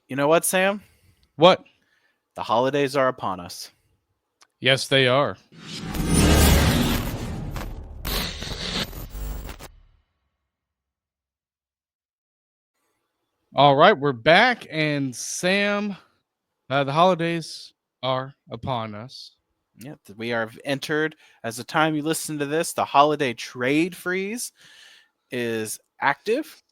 You know what, Sam? What? The holidays are upon us. Yes, they are. All right, we're back, and Sam, the holidays are upon us. Yep, we are entered as the time you listen to this. The holiday trade freeze is active,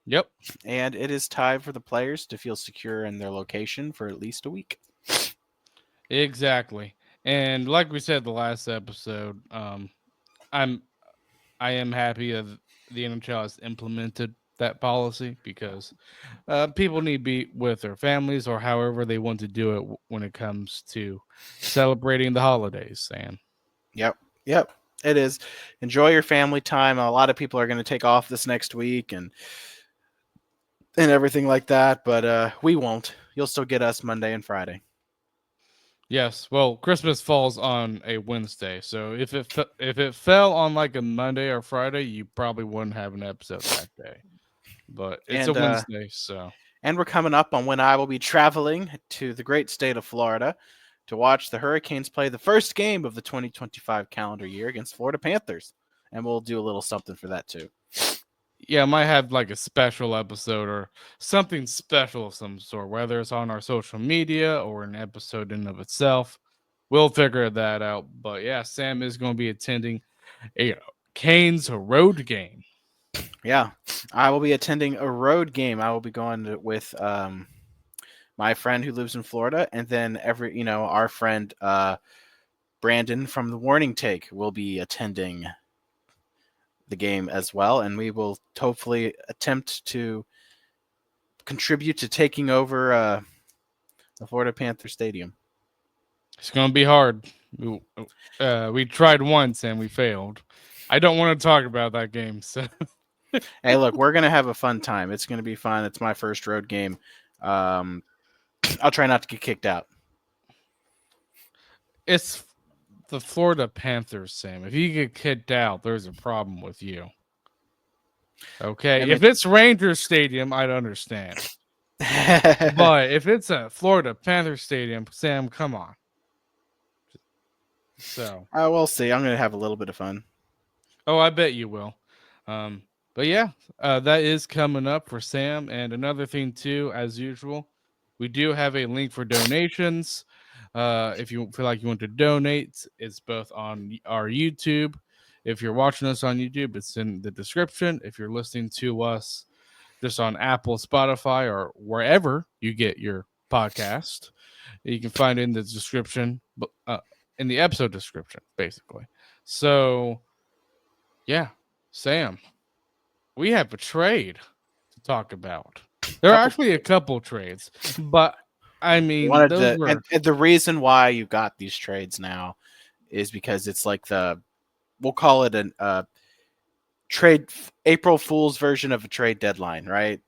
Yep, and it is time for the players to feel secure in their location for at least a week. exactly. And like we said the last episode, I'm I am happy that the NHL has implemented that policy because people need to be with their families or however they want to do it when it comes to celebrating the holidays, Sam. Yep, yep, it is. Enjoy your family time. A lot of people are going to take off this next week and everything like that, but we won't. You'll still get us Monday and Friday. Yes, well, Christmas falls on a Wednesday, so if it fell on like a Monday or Friday, you probably wouldn't have an episode that day. But it's a And Wednesday, so and we're coming up on when I will be traveling to the great state of Florida to watch the Hurricanes play the first game of the 2025 calendar year against Florida Panthers. And we'll do a little something for that too. yeah, I might have like a special episode or something special of some sort, whether it's on our social media or an episode in of itself. We'll figure that out. But yeah, Sam is going to be attending a Canes road game. Yeah, I will be attending a road game. I will be going with my friend who lives in Florida, and then our friend Brandon from the Warning Take will be attending the game as well, and we will hopefully attempt to contribute to taking over the Florida Panther Stadium. It's going to be hard. We tried once and we failed. I don't want to talk about that game. So Hey, look, we're gonna have a fun time. It's gonna be fun. It's my first road game. Um, I'll try not to get kicked out. it's the Florida Panthers, Sam. If you get kicked out, there's a problem with you. I Okay. mean, If it's Rangers Stadium, I'd understand. But if it's a Florida Panthers Stadium, Sam, come on. So, we'll see. I'm gonna have a little bit of fun. oh, I bet you will. Um, but yeah, that is coming up for Sam. And another thing, too, as usual, we do have a link for donations. If you feel like you want to donate, it's both on our YouTube. If you're watching us on YouTube, it's in the description. If you're listening to us just on Apple, Spotify, or wherever you get your podcast, you can find it in the description, in the episode description, basically. So, yeah, Sam, we have a trade to talk about. There are Couple actually a couple trades, but I mean, wanted those to, were and the reason why you got these trades now is because it's like we'll call it an trade April Fool's version of a trade deadline, right?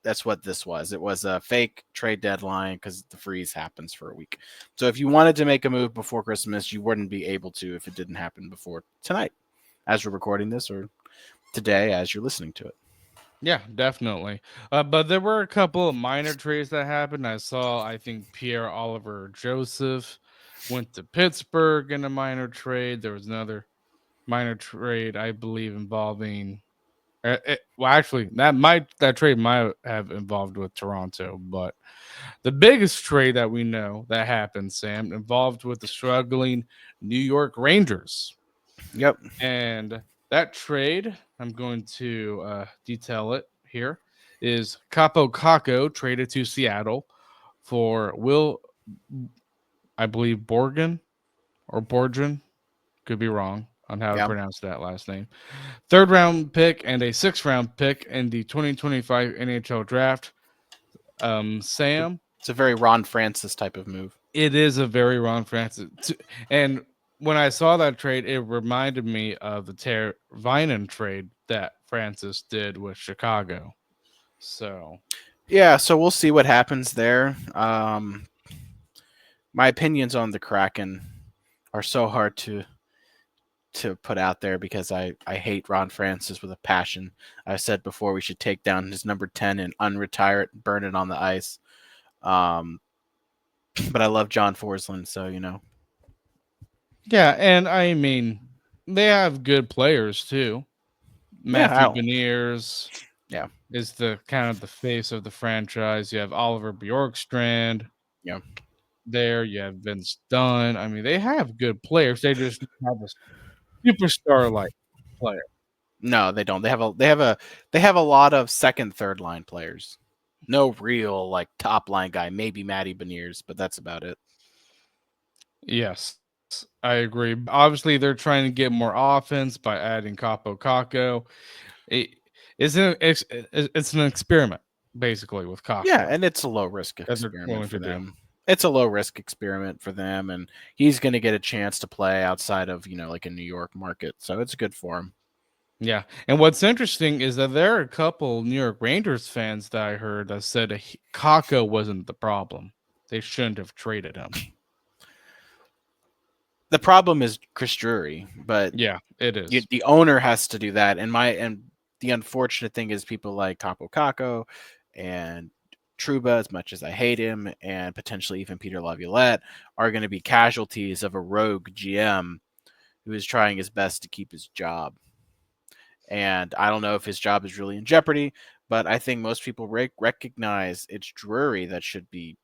That's what this was. It was a fake trade deadline because the freeze happens for a week. So if you wanted to make a move before Christmas, you wouldn't be able to if it didn't happen before tonight, as we're recording this, or today as you're listening to it. yeah, definitely. But there were a couple of minor trades that happened. I think Pierre Oliver Joseph went to Pittsburgh in a minor trade. There was another minor trade, I believe, involving. Well, actually, that trade might have involved with Toronto, but the biggest trade that we know that happened, Sam, involved with the struggling New York Rangers. Yep. And that trade, I'm going to detail it here, is Capo Caco traded to Seattle for Will, I believe, Borgen or Borgen. Could be wrong on how to Yeah. pronounce that last name. Third round pick and a sixth round pick in the 2025 NHL draft. Sam, It's a very Ron Francis type of move. it is a very Ron Francis. And when I saw that trade, it reminded me of the Vinen trade that Francis did with Chicago. So, Yeah, so we'll see what happens there. My opinions on the Kraken are so hard to put out there because I hate Ron Francis with a passion. I said before we should take down his number 10 and unretire it, burn it on the ice. Um, but I love John Forsland, so Yeah, and I mean, they have good players too. yeah, Matthew Beniers yeah, is the kind of the face of the franchise. You have Oliver Bjorkstrand yeah. there. You have Vince Dunn. I mean, they have good players. They just have a superstar like player. No, they don't. They have a lot of second, third line players. No real like top line guy. Maybe Matty Beniers, but that's about it. Yes, I agree. Obviously, they're trying to get more offense by adding Capo Caco. It, it's an experiment, basically, with Yeah, Caco and it's a low risk that they're experiment willing for to do. them. It's a low risk experiment for them, and he's going to get a chance to play outside of like a New York market, so it's good for him. Yeah, and what's interesting is that there are a couple New York Rangers fans that I heard that said Kako wasn't the problem. They shouldn't have traded him. The problem is Chris Drury, but Yeah, it is. the owner has to do that. And the unfortunate thing is people like Capo Caco and Truba, as much as I hate him, and potentially even Peter Laviolette, are going to be casualties of a rogue GM who is trying his best to keep his job. And I don't know if his job is really in jeopardy, but I think most people recognize it's Drury that should be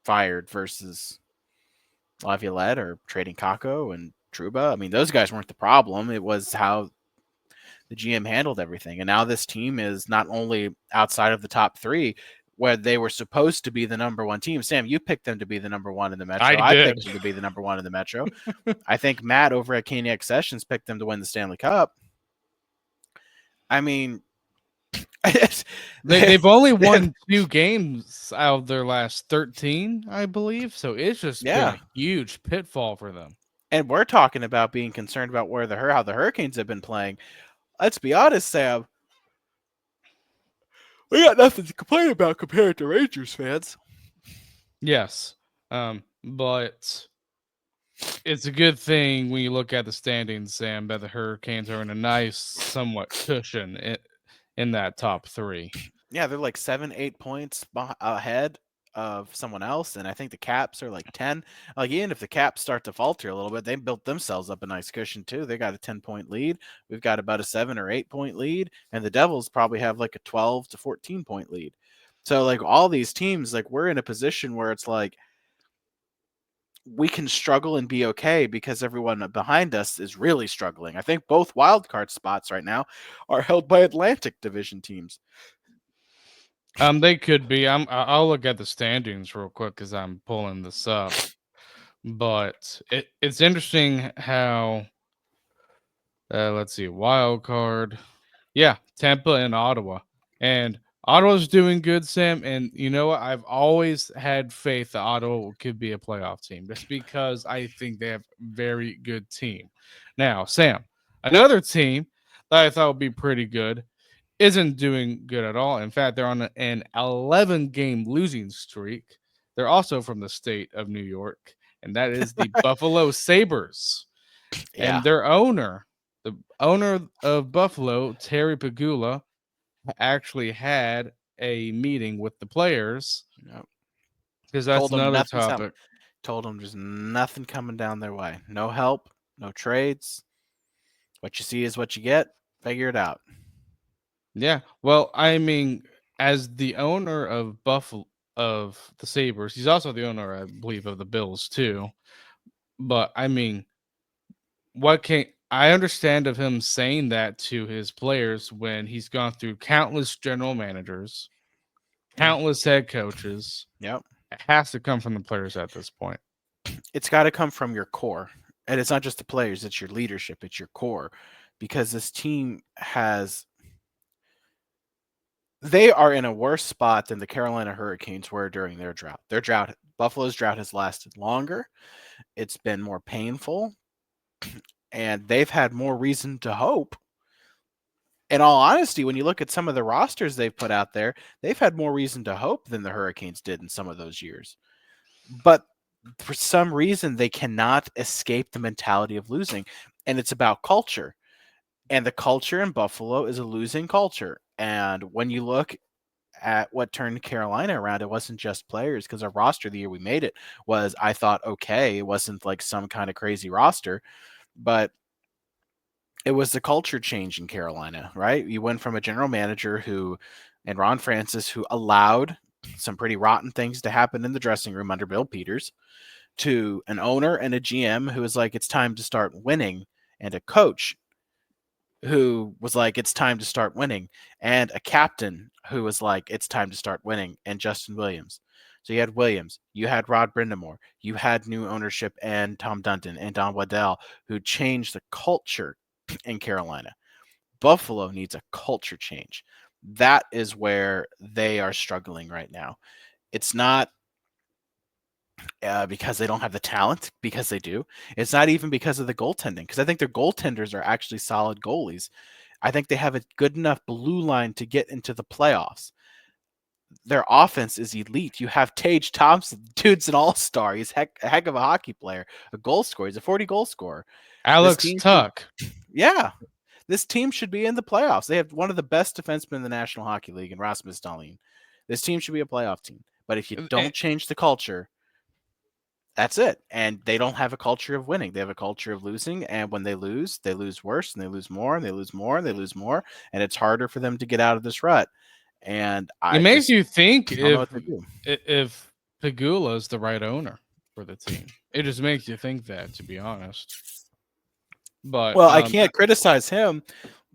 fired versus Laviolette or trading Kako and Truba. I mean, those guys weren't the problem. It was how the GM handled everything. And now this team is not only outside of the top three, where they were supposed to be the number one team. Sam, you picked them to be the number one in the I Metro. I did. picked them to be the number one in the Metro. I think Matt over at Caniac Sessions picked them to win the Stanley Cup. I mean, They've only won 2 games out of their last 13, I believe. So it's just been yeah. a huge pitfall for them. And we're talking about being concerned about how the Hurricanes have been playing. Let's be honest, Sam. We got nothing to complain about compared to Rangers fans. Yes. But it's a good thing when you look at the standings, Sam, that the Hurricanes are in a nice, somewhat cushion in that top 3. Yeah, they're like 7, 8 points ahead of someone else, and I think the Caps are like 10. Like even if the Caps start to falter a little bit, they built themselves up a nice cushion too. They got a 10-point lead. We've got about a 7 or 8 point lead, and the Devils probably have like a 12 to 14 point lead. So like all these teams, like we're in a position where it's like we can struggle and be okay because everyone behind us is really struggling. I think both wild card spots right now are held by Atlantic Division teams. They could be. I'll look at the standings real quick because I'm pulling this up. But it's interesting how let's see, wild card. Yeah, Tampa and Ottawa. And Ottawa's doing good, Sam. And you know what? I've always had faith that Ottawa could be a playoff team just because I think they have a very good team. Now, Sam, another team that I thought would be pretty good isn't doing good at all. In fact, they're on an 11-game losing streak. They're also from the state of New York, and that is the Buffalo Sabres. Yeah. And the owner of Buffalo, Terry Pagula, actually had a meeting with the players Yep. because that's Told them another nothing's topic. told them there's nothing coming down their way. No help, no trades. What you see is what you get. Figure it out. Yeah. Well, I mean, as the owner of Buffalo of the Sabres, he's also the owner, I believe, of the Bills too. But I mean, what can I understand of him saying that to his players when he's gone through countless general managers, Yeah. countless head coaches? Yep. It has to come from the players at this point. It's got to come from your core. And it's not just the players, it's your leadership, it's your core. Because this team has they are in a worse spot than the Carolina Hurricanes were during their drought. Buffalo's drought has lasted longer. It's been more painful, and they've had more reason to hope. In all honesty, when you look at some of the rosters they've put out there, they've had more reason to hope than the Hurricanes did in some of those years. But for some reason, they cannot escape the mentality of losing, and it's about culture. And the culture in Buffalo is a losing culture. And when you look at what turned Carolina around, it wasn't just players because our roster the year we made it was, I thought, okay. It wasn't like some kind of crazy roster, but it was the culture change in Carolina, right? You went from a general manager who, and Ron Francis, who allowed some pretty rotten things to happen in the dressing room under Bill Peters, to an owner and a GM who was like, it's time to start winning, and a coach who was like, it's time to start winning, and a captain who was like, it's time to start winning, and Justin Williams. So you had Williams, you had Rod Brindamore, you had new ownership and Tom Dundon and Don Waddell, who changed the culture in Carolina. Buffalo needs a culture change. That is where they are struggling right now. It's not because they don't have the talent, because they do. It's not even because of the goaltending, because I think their goaltenders are actually solid goalies. I think they have a good enough blue line to get into the playoffs. Their offense is elite. You have Tage Thompson, dude's an all-star. He's a heck of a hockey player, a goal scorer. He's a 40 goal scorer. This Alex team should, Tuck. yeah, this team should be in the playoffs. They have one of the best defensemen in the National Hockey League in Rasmus Dahlin. This team should be a playoff team. But if you don't change the culture, that's it. And they don't have a culture of winning. They have a culture of losing. And when they lose worse, and they lose more, and they lose more, and they lose more. And it's harder for them to get out of this rut. And It I makes just you think don't know what to do. if Pagula is the right owner for the team. It just makes you think that, to be honest. But Well, I can't criticize him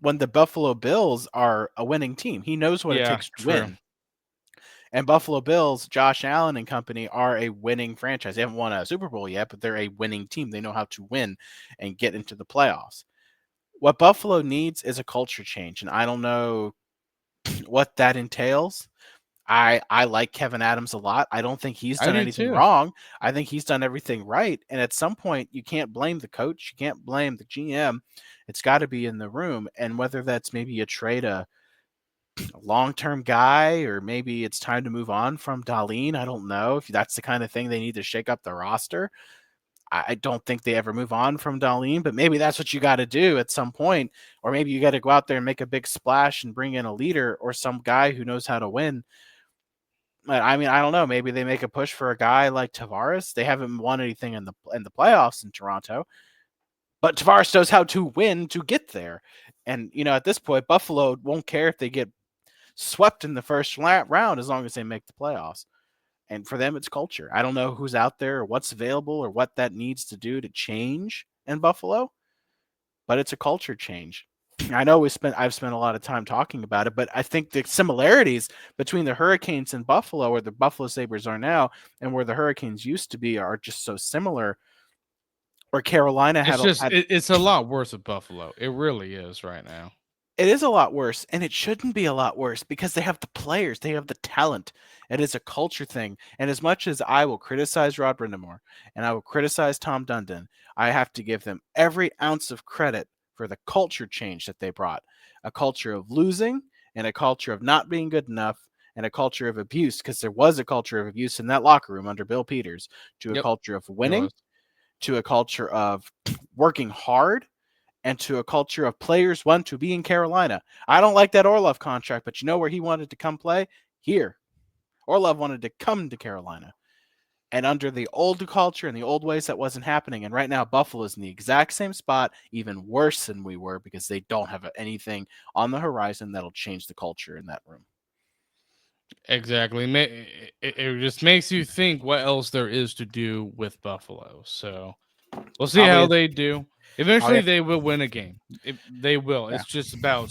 when the Buffalo Bills are a winning team. He knows what it yeah, takes to true. win. And Buffalo Bills, Josh Allen and company are a winning franchise. They haven't won a Super Bowl yet, but they're a winning team. They know how to win and get into the playoffs. What Buffalo needs is a culture change, and I don't know what that entails. I like Kevin Adams a lot. I don't think he's I done do anything too. wrong. I think he's done everything right. And at some point, you can't blame the coach. You can't blame the GM. It's got to be in the room. And whether that's maybe a trade a long-term guy, or maybe it's time to move on from Darlene. I don't know if that's the kind of thing they need to shake up the roster. I don't think they ever move on from Darlene, but maybe that's what you got to do at some point. Or maybe you got to go out there and make a big splash and bring in a leader or some guy who knows how to win. But I mean, I don't know. Maybe they make a push for a guy like Tavares. They haven't won anything in the playoffs in Toronto, but Tavares knows how to win to get there. And at this point, Buffalo won't care if they get swept in the first round as long as they make the playoffs. And for them, it's culture. I don't know who's out there or what's available or what that needs to do to change in Buffalo, but it's a culture change. I know I've spent a lot of time talking about it, but I think the similarities between the Hurricanes and Buffalo, where the Buffalo Sabres are now, and where the Hurricanes used to be, are just so similar. Where Carolina It's just had it's a lot worse at Buffalo. It really is right now. it is a lot worse, and it shouldn't be a lot worse because they have the players, they have the talent. It is a culture thing. And as much as I will criticize Rod Brindamore and I will criticize Tom Dundon, I have to give them every ounce of credit for the culture change that they brought. A culture of losing, and a culture of not being good enough, and a culture of abuse, because there was a culture of abuse in that locker room under Bill Peters, to a Yep, culture of it winning, was. to a culture of working hard, and to a culture of players want to be in Carolina. I don't like that Orlov contract, but you know where he wanted to come play? Here. Orlov wanted to come to Carolina. And under the old culture and the old ways, that wasn't happening. And right now, Buffalo's in the exact same spot, even worse than we were, because they don't have anything on the horizon that'll change the culture in that room. Exactly. It just makes you think what else there is to do with Buffalo. So we'll see how Probably, they do. probably Eventually, they will win a game. They will. yeah. It's just about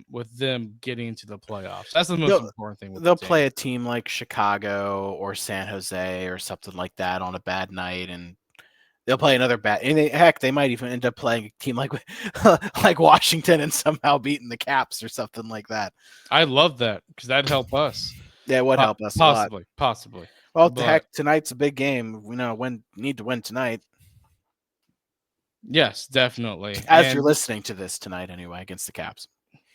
with them getting into the playoffs. That's the most They'll, important thing with the they'll team. play a team like Chicago or San Jose or something like that on a bad night, and they'll play another bad. And heck, they might even end up playing a team like like Washington and somehow beating the Caps or something like that. I love that because that'd help us. Yeah, it would help us a lot. Possibly. Well, the But heck, tonight's a big game. We know when need to win tonight. yes, definitely. As you're listening to this tonight, anyway, against the Caps.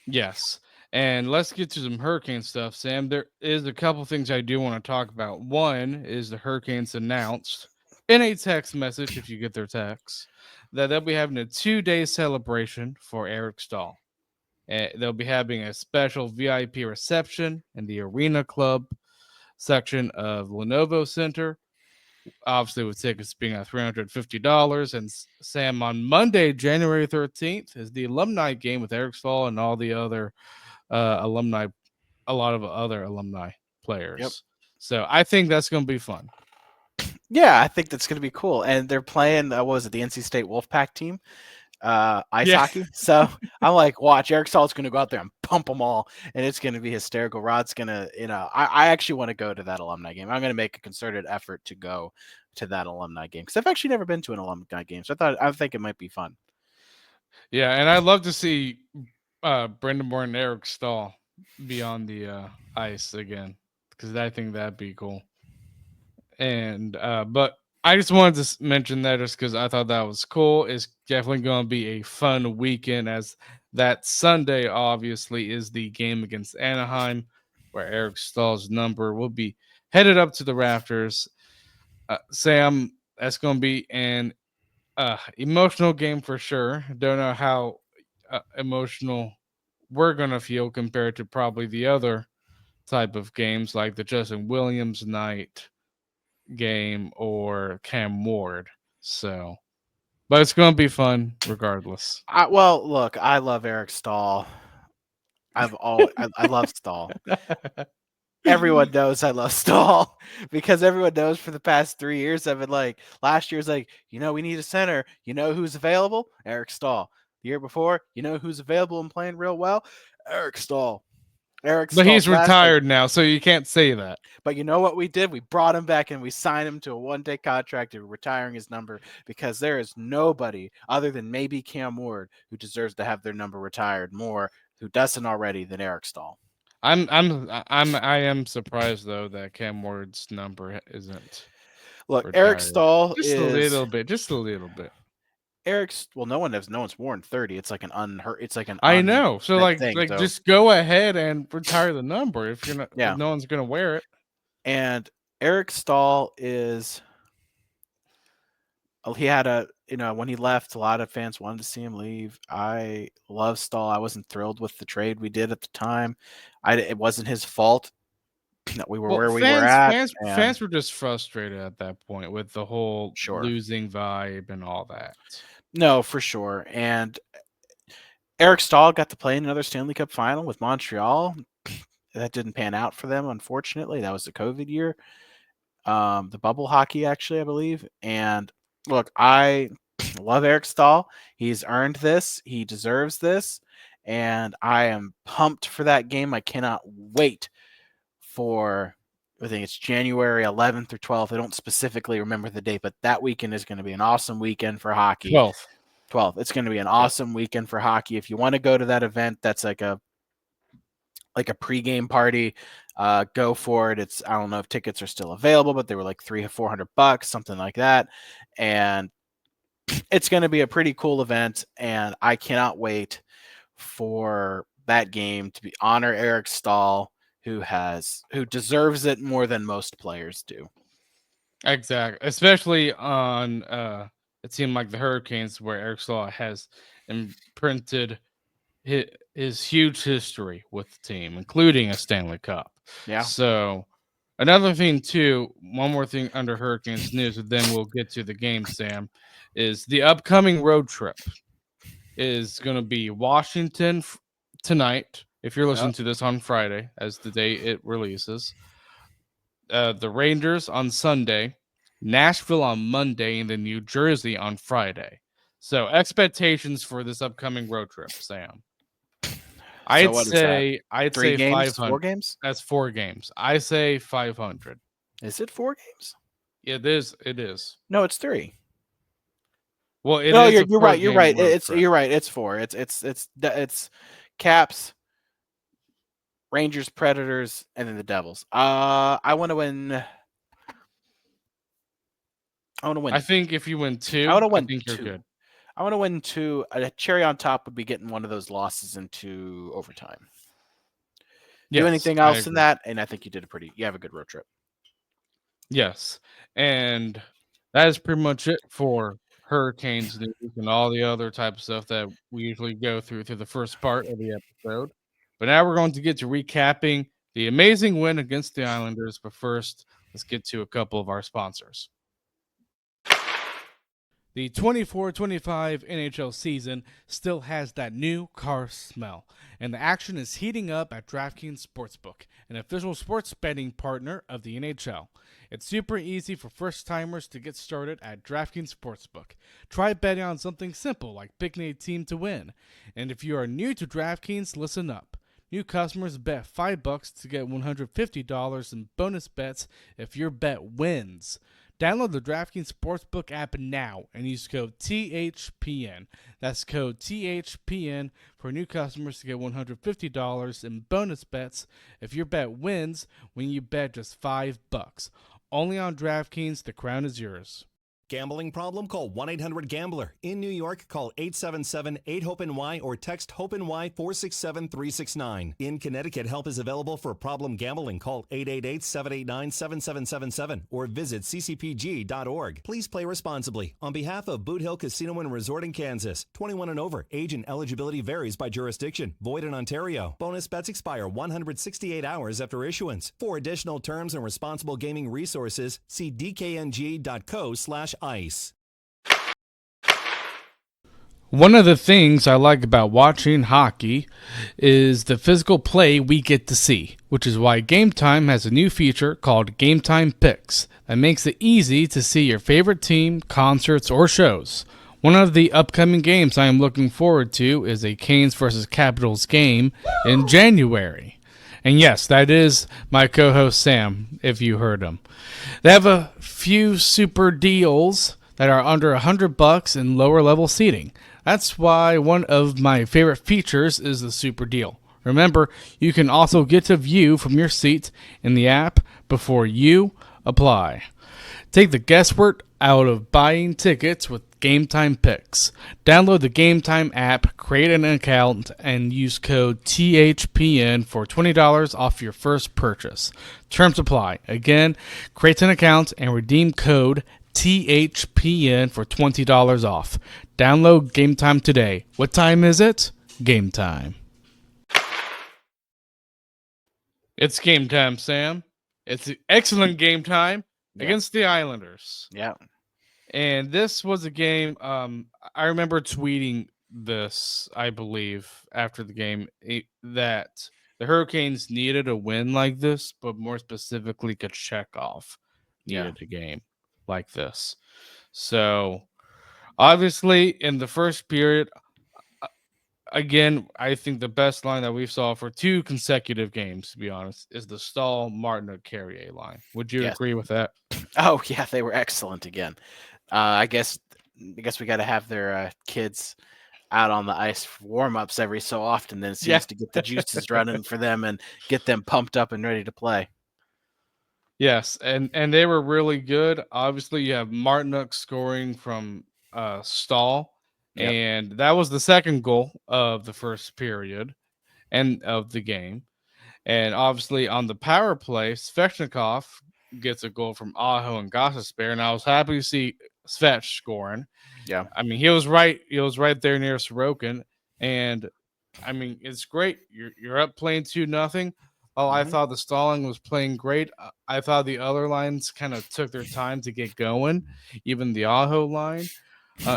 Yes. And let's get to some hurricane stuff, Sam. There is a couple things I do want to talk about. One is the Hurricanes announced in a text message, if you get their text, that they'll be having a 2-day celebration for Eric Stahl. They'll be having a special VIP reception in the Arena Club section of Lenovo Center, obviously with tickets being at $350. And Sam, on Monday, January 13th, is the alumni game with Eric Stahl and all the other alumni, a lot of other alumni Yep. players. So I think that's going to be fun. Yeah, I think that's going to be cool. And they're playing, what was it, the NC State Wolfpack team, ice hockey. So I'm like, watch, Eric Stahl's going to go out there and pump them all, and it's going to be hysterical. Rod's going to, I actually want to go to that alumni game. I'm going to make a concerted effort to go to that alumni game because I've actually never been to an alumni game. So I think it might be fun. Yeah, and I'd love to see Brendan Moore and Eric Stahl be on the ice again because I think that'd be cool. And but I just wanted to mention that just because I thought that was cool. It's definitely going to be a fun weekend, as that Sunday obviously is the game against Anaheim, where Eric Stahl's number will be headed up to the rafters. Sam, that's going to be an emotional game for sure. Don't know how emotional we're going to feel compared to probably the other type of games like the Justin Williams night game or Cam Ward. So, but it's going to be fun regardless. Well, look, I love Eric Stahl. I love Stahl. Everyone knows I love Stahl because everyone knows for the past 3 years I've been like, last year's like, we need a center. You know who's available? Eric Stahl. The year before, you know who's available and playing real well? Eric Stahl. Eric But Stahl. he's retired now, so you can't say that. But you know what we did? We brought him back and we signed him to a one-day contract and we're retiring his number because there is nobody other than maybe Cam Ward who deserves to have their number retired more, who doesn't already, than Eric Stahl. I am surprised though that Cam Ward's number isn't. Look, Retired. Eric Stahl just a little bit, just a little bit. No one's worn 30. It's like an unhurt. It's like an. I know. So like, thing, so. Just go ahead and retire the number if you're not. Yeah. If no one's gonna wear it. And Eric Stahl is. He had when he left, a lot of fans wanted to see him leave. I love Stahl. I wasn't thrilled with the trade we did at the time. It wasn't his fault that we were where we were at. Fans were just frustrated at that point with the whole Sure. losing vibe and all that. No, for sure. And Eric Stahl got to play in another Stanley Cup final with Montreal. That didn't pan out for them, unfortunately. That was the COVID year. The bubble hockey, actually, I believe. And look, I love Eric Stahl. He's earned this. He deserves this. And I am pumped for that game. I cannot wait for, I think it's January 11th or 12th. I don't specifically remember the date, but that weekend is going to be an awesome weekend for hockey. 12th. It's going to be an awesome weekend for hockey. If you want to go to that event, that's like a pregame party, go for it. I don't know if tickets are still available, but they were like $300-400, something like that. And it's going to be a pretty cool event. And I cannot wait for that game to honor Eric Stahl, who deserves it more than most players do. Exactly. Especially on it seemed like the Hurricanes, where Eric Stahl has imprinted his huge history with the team, including a Stanley Cup. Yeah. So another thing too, one more thing under Hurricanes news, and then we'll get to the game, Sam, is the upcoming road trip is going to be Washington tonight. If you're listening to this on Friday, as the day it releases, the Rangers on Sunday, Nashville on Monday, and then New Jersey on Friday. So expectations for this upcoming road trip, Sam. I'd say 3 games, 500. 4 games. That's 4 games. I say 500. Is it 4 games? It is. It is. No, it's 3. Well, you're right. You're right. You're right. It's 4. It's Caps, Rangers, Predators, and then the Devils. I want to win. I think if you win 2, I think you're good. I want to win 2. A cherry on top would be getting one of those losses into overtime. Yes, do anything else in that, and I think you have a good road trip. Yes, and that is pretty much it for hurricanes news and all the other type of stuff that we usually go through the first part of the episode. But now we're going to get to recapping the amazing win against the Islanders. But first, let's get to a couple of our sponsors. The 24-25 NHL season still has that new car smell, and the action is heating up at DraftKings Sportsbook, an official sports betting partner of the NHL. It's super easy for first-timers to get started at DraftKings Sportsbook. Try betting on something simple like picking a team to win. And if you are new to DraftKings, listen up. New customers bet $5 to get $150 in bonus bets if your bet wins. Download the DraftKings Sportsbook app now and use code THPN. That's code THPN for new customers to get $150 in bonus bets if your bet wins when you bet just $5. Only on DraftKings, the crown is yours. Gambling problem? Call 1-800-GAMBLER. In New York, call 877-8-HOPE-NY or text HOPE-NY 467-369. In Connecticut, help is available for problem gambling. Call 888-789-7777 or visit ccpg.org. Please play responsibly. On behalf of Boot Hill Casino and Resort in Kansas, 21 and over. Age and eligibility varies by jurisdiction. Void in Ontario. Bonus bets expire 168 hours after issuance. For additional terms and responsible gaming resources, see dkng.co/ice. One of the things I like about watching hockey is the physical play we get to see, which is why Game Time has a new feature called Game Time Picks that makes it easy to see your favorite team, concerts, or shows. One of the upcoming games I am looking forward to is a Canes vs. Capitals game in January. And yes, that is my co-host Sam, if you heard him. They have a few super deals that are under $100 in lower level seating. That's why one of my favorite features is the super deal. Remember, you can also get to view from your seat in the app before you apply. Take the guesswork out of buying tickets with Game Time Picks. Download the Game Time app, create an account, and use code THPN for $20 off your first purchase. Terms apply. Again, create an account and redeem code THPN for $20 off. Download Game Time today. What time is it? Game time. It's game time, Sam. It's excellent game time against the Islanders. Yeah. And this was a game, I remember tweeting this, I believe, after the game, that the Hurricanes needed a win like this, but more specifically, Kochetkov needed a game like this. So, obviously, in the first period, again, I think the best line that we saw for two consecutive games, to be honest, is the Stahl Martin Carrier line. Would you agree with that? Oh yeah, they were excellent again. I guess we got to have their kids out on the ice for warm-ups every so often. Then it seems to get the juices running for them and get them pumped up and ready to play. Yes, and they were really good. Obviously, you have Martinuk scoring from Stahl, and that was the second goal of the first period and of the game. And obviously, on the power play, Svechnikov gets a goal from Aho and Gostisbehere, and I was happy to see Svech scoring. Yeah, I mean, he was right there near Sorokin, and I mean, it's great. You're up playing 2-0. Oh, I thought the Stalling was playing great. I thought the other lines kind of took their time to get going, even the Aho line.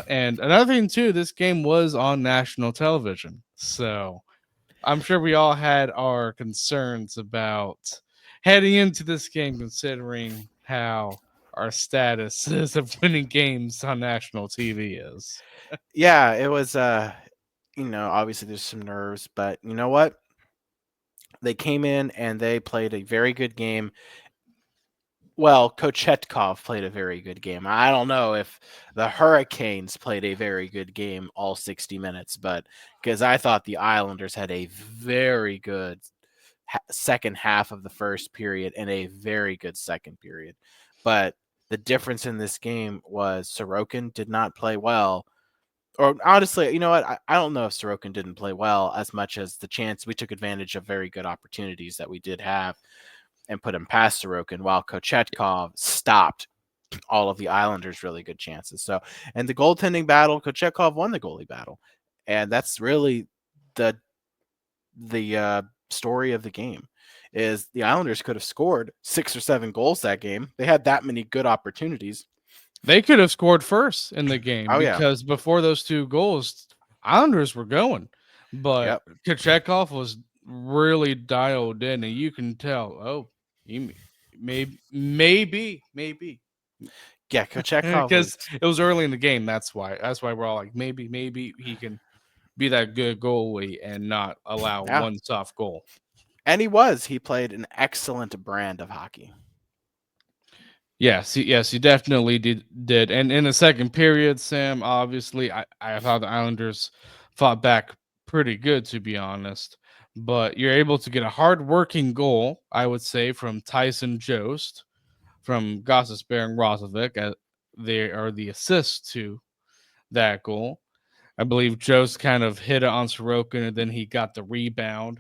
And another thing, too, this game was on national television. So I'm sure we all had our concerns about heading into this game, considering how our status is of winning games on national TV is. Yeah, it was, obviously there's some nerves, but you know what? They came in and they played a very good game. Well, Kochetkov played a very good game. I don't know if the Hurricanes played a very good game all 60 minutes, but because I thought the Islanders had a very good second half of the first period and a very good second period. But the difference in this game was Sorokin did not play well. Or honestly, you know what? I don't know if Sorokin didn't play well as much as the chance we took advantage of very good opportunities that we did have and put him past Sorokin, while Kochetkov stopped all of the Islanders really good chances. So, and the goaltending battle, Kochetkov won the goalie battle, and that's really the story of the game. Is the Islanders could have scored 6 or 7 goals that game. They had that many good opportunities. They could have scored first in the game Oh yeah, because before those 2 goals, Islanders were going, but yep, Kochetkov was really dialed in, and you can tell. Oh, he maybe yeah. Kochetkov was because it was early in the game. That's why. That's why we're all like, maybe he can be that good goalie and not allow yeah, one soft goal. and he played an excellent brand of hockey. Yes, he definitely did. And in the second period, Sam, obviously, I thought the Islanders fought back pretty good, to be honest. But you're able to get a hard-working goal, I would say, from Tyson Jost, from Gostisbehere and Rozovic. They are the assists to that goal. I believe Jost kind of hit it on Sorokin, and then he got the rebound.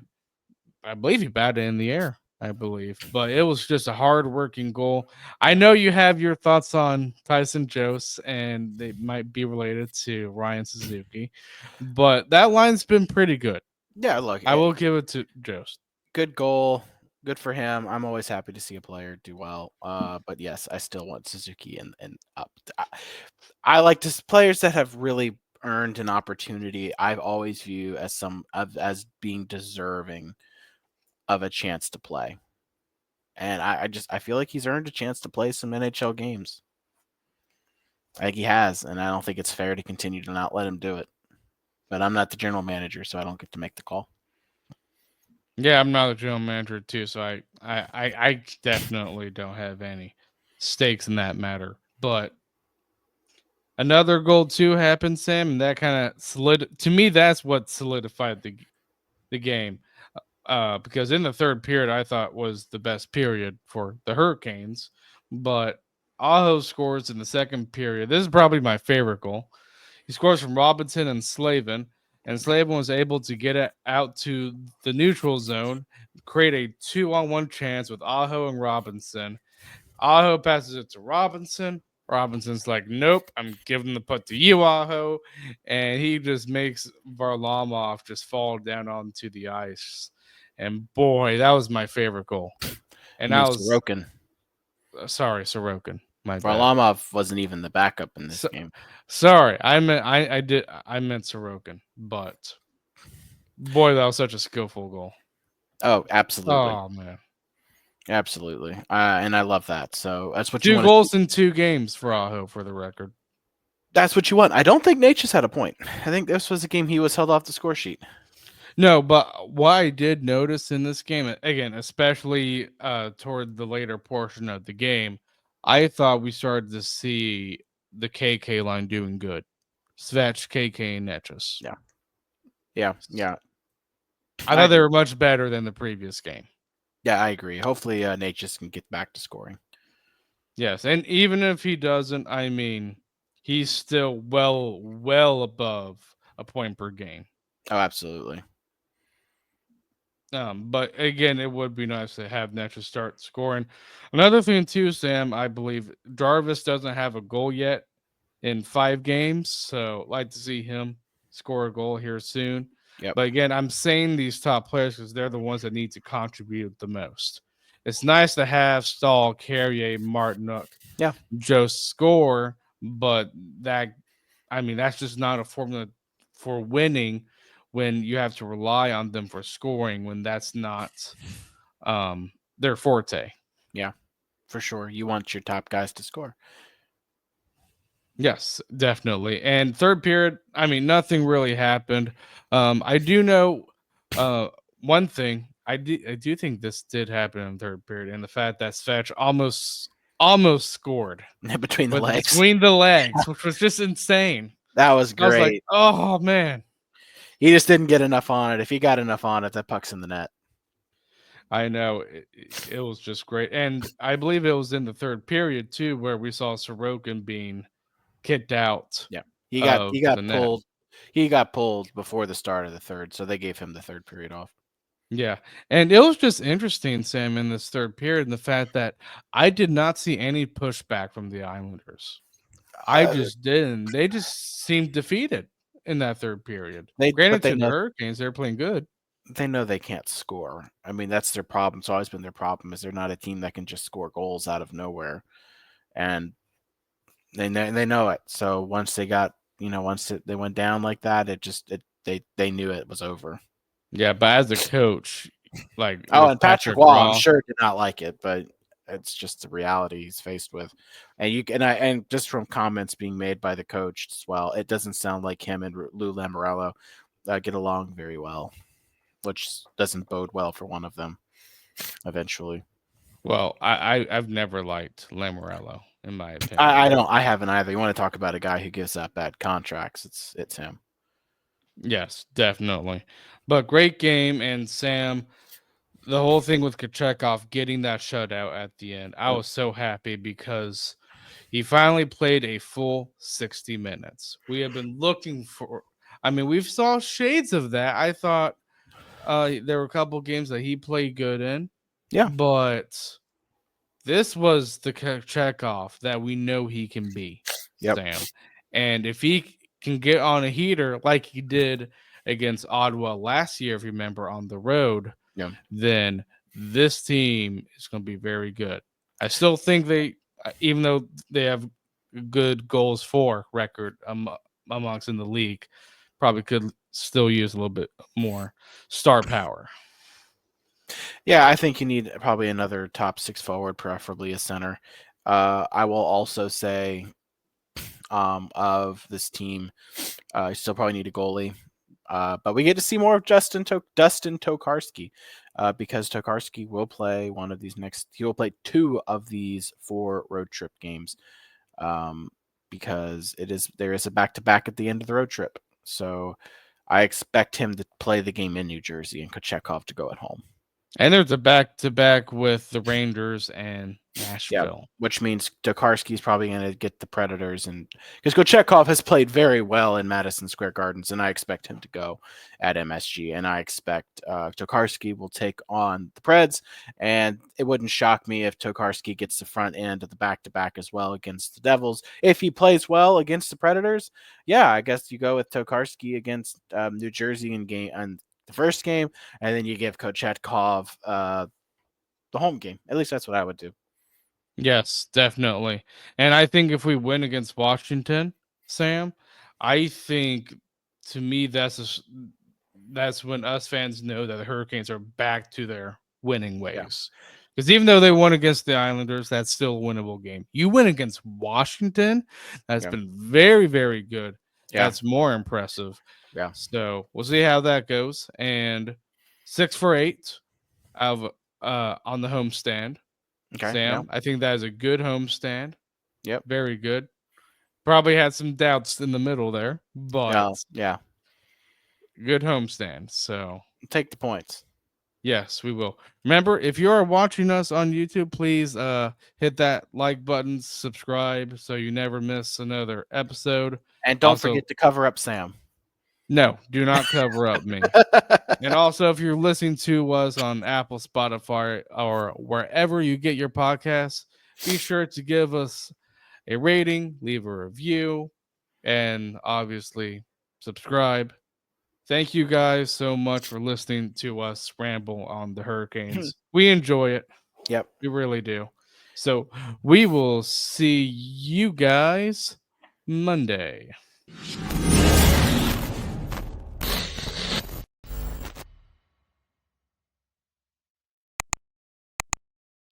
I believe he batted in the air, I believe. But it was just a hard-working goal. I know you have your thoughts on Tyson Jost, and they might be related to Ryan Suzuki, but that line's been pretty good. Yeah, look, I will give it to Jost. good goal, good for him. I'm always happy to see a player do well. But yes, I still want Suzuki and up. I like to players that have really earned an opportunity. I've always view as as being deserving of a chance to play, and I feel like he's earned a chance to play some NHL games. I think he has, and I don't think it's fair to continue to not let him do it. But I'm not the general manager, so I don't get to make the call. Yeah, I'm not a general manager too, so I definitely don't have any stakes in that matter. But another goal too happened, Sam, and that kind of to me. That's what solidified the game. Because in the third period, I thought was the best period for the Hurricanes, but Aho scores in the second period. This is probably my favorite goal. He scores from Robinson and Slavin was able to get it out to the neutral zone, create a 2-on-1 chance with Aho and Robinson. Aho passes it to Robinson. Robinson's like, nope, I'm giving the putt to you, Aho. And he just makes Varlamov just fall down onto the ice. And boy, that was my favorite goal. And You mean I was Sorokin? sorry, Sorokin. My bad. Varlamov wasn't even the backup in this So, game. sorry, I meant Sorokin, but boy, that was such a skillful goal. Oh, absolutely. Oh man. Absolutely. And I love that. So that's what you 2 want. goals in 2 games for Aho, for the record. That's what you want. I don't think Nature's had a point. I think this was a game he was held off the score sheet. No, but what I did notice in this game, again, especially toward the later portion of the game, I thought we started to see the KK line doing good. Svech, KK, and Netchus. Yeah. I thought they were much better than the previous game. Yeah, I agree. Hopefully, Nature's can get back to scoring. Yes, and even if he doesn't, I mean, he's still well above a point per game. Oh, absolutely. But again, it would be nice to have Netchus start scoring. Another thing too, Sam, I believe Jarvis doesn't have a goal yet in 5 games, so I'd like to see him score a goal here soon. Yep. But again, I'm saying these top players because they're the ones that need to contribute the most. It's nice to have Stahl, Carrier, Martinook, Joe score, but that's just not a formula for winning when you have to rely on them for scoring when that's not their forte. Yeah, for sure. You want your top guys to score. Yes, definitely. And third period, I mean, nothing really happened. I do know one thing. I do think this did happen in the third period, and the fact that Svech almost scored Between the legs. Between the legs, which was just insane. That was great. I was like, oh man. He just didn't get enough on it. If he got enough on it, that puck's in the net. I know it was just great, and I believe it was in the third period too, where we saw Sorokin being kicked out. Yeah, he got pulled. He got pulled before the start of the third, so they gave him the third period off. Yeah. And it was just interesting, Sam, in this third period, and the fact that I did not see any pushback from the Islanders. I Uh, just didn't. They just seemed defeated in that third period. but Granted, to the Hurricanes, they're playing good. they know they can't score. I mean, that's their problem. It's always been their problem is they're not a team that can just score goals out of nowhere, and they know it. So once they got they went down like that, they knew it was over. Yeah, but as a coach, like Oh, with and Patrick Patrick Wall, I'm Raw, sure did not like it, but it's just the reality he's faced with. And just from comments being made by the coach as well, it doesn't sound like him and Lou Lamoriello get along very well, which doesn't bode well for one of them eventually. well, I've never liked Lamorello, in my opinion. I haven't either. You want to talk about a guy who gives up bad contracts? It's him. Yes, definitely. But great game, and Sam, the whole thing with Kochetkov getting that shutout at the end, I was so happy because he finally played a full 60 minutes. We have been looking for. I mean, we've saw shades of that. I thought there were a couple games that he played good in, Yeah. but this was the Chekhov that we know he can be, Yep. Sam. And if he can get on a heater like he did against Ottawa last year, if you remember, on the road, Yeah. then this team is going to be very good. I still think they, even though they have good goals for record amongst in the league, probably could still use a little bit more star power. Yeah, I think you need probably another top six forward, preferably a center. I will also say of this team, you still probably need a goalie. But we get to see more of Dustin Tokarski because Tokarski will play one of these he will play 2 of these 4 road trip games because there is a back-to-back at the end of the road trip. So I expect him to play the game in New Jersey and Kochetkov to go at home. And there's a back-to-back with the Rangers and Nashville. Yeah, which means Tokarski's probably going to get the Predators, and because Kochetkov has played very well in Madison Square Gardens, and I expect him to go at MSG, and I expect Tokarski will take on the Preds, and it wouldn't shock me if Tokarski gets the front end of the back-to-back as well against the Devils. If he plays well against the Predators, yeah, I guess you go with Tokarski against New Jersey in the first game, and then you give Kochetkov the home game. At least that's what I would do. Yes, definitely. And I think if we win against Washington, Sam, I think to me that's when us fans know that the Hurricanes are back to their winning ways. Because even though they won against the Islanders, that's still a winnable game. You win against Washington, that's been very, very good. Yeah. That's more impressive. Yeah. So we'll see how that goes. And 6 for 8 of on the homestand. Okay. Sam, Yeah. I think that is a good homestand. Yep. Very good. Probably had some doubts in the middle there, but yeah. Good homestand. So Take the points. yes, we will. Remember, if you are watching us on YouTube, please hit that like button, subscribe so you never miss another episode. And don't forget to cover up Sam. No, do not cover up me. And also, if you're listening to us on Apple, Spotify, or wherever you get your podcasts, be sure to give us a rating, leave a review, and obviously subscribe. Thank you guys so much for listening to us ramble on the Hurricanes. We enjoy it. Yep. We really do. So we will see you guys Monday.